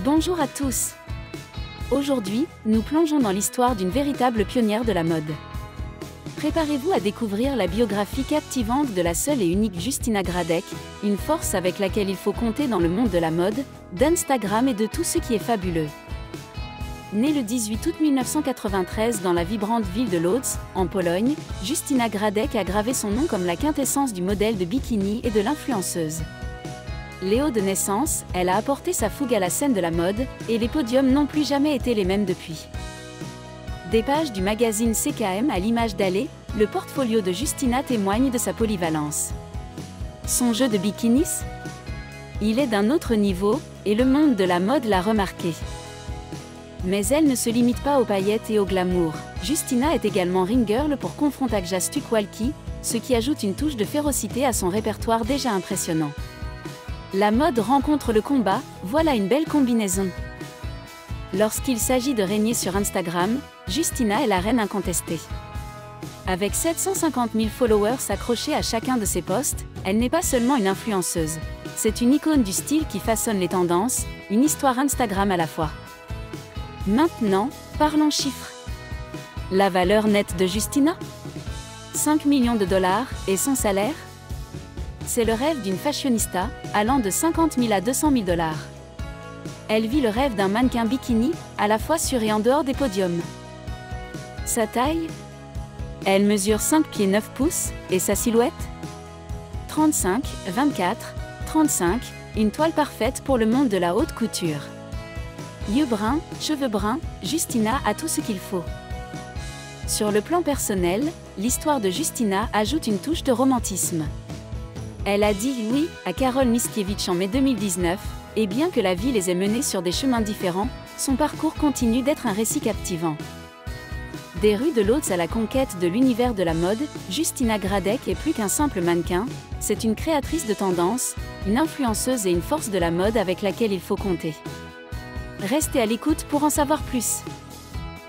Bonjour à tous. Aujourd'hui, nous plongeons dans l'histoire d'une véritable pionnière de la mode. Préparez-vous à découvrir la biographie captivante de la seule et unique Justina Gradec, une force avec laquelle il faut compter dans le monde de la mode, d'Instagram et de tout ce qui est fabuleux. Née le 18 août 1993 dans la vibrante ville de Łódź, en Pologne, Justina Gradec a gravé son nom comme la quintessence du modèle de bikini et de l'influenceuse. Léo de naissance, elle a apporté sa fougue à la scène de la mode, et les podiums n'ont plus jamais été les mêmes depuis. Des pages du magazine CKM à l'image d'Allez, le portfolio de Justina témoigne de sa polyvalence. Son jeu de bikinis? Il est d'un autre niveau, et le monde de la mode l'a remarqué. Mais elle ne se limite pas aux paillettes et au glamour. Justina est également ring girl pour Confrontagja Stukłalki, ce qui ajoute une touche de férocité à son répertoire déjà impressionnant. La mode rencontre le combat, voilà une belle combinaison. Lorsqu'il s'agit de régner sur Instagram, Justina est la reine incontestée. Avec 750 000 followers accrochés à chacun de ses posts, elle n'est pas seulement une influenceuse. C'est une icône du style qui façonne les tendances, une histoire Instagram à la fois. Maintenant, parlons chiffres. La valeur nette de Justina? 5 millions de dollars, et son salaire? C'est le rêve d'une fashionista, allant de 50 000 à 200 000 dollars. Elle vit le rêve d'un mannequin bikini, à la fois sur et en dehors des podiums. Sa taille? Elle mesure 5 pieds 9 pouces, et sa silhouette? 35, 24, 35, une toile parfaite pour le monde de la haute couture. Yeux bruns, cheveux bruns, Justina a tout ce qu'il faut. Sur le plan personnel, l'histoire de Justina ajoute une touche de romantisme. Elle a dit oui à Karol Mickiewicz en mai 2019, et bien que la vie les ait menés sur des chemins différents, son parcours continue d'être un récit captivant. Des rues de Łódź à la conquête de l'univers de la mode, Justina Gradec est plus qu'un simple mannequin, c'est une créatrice de tendance, une influenceuse et une force de la mode avec laquelle il faut compter. Restez à l'écoute pour en savoir plus.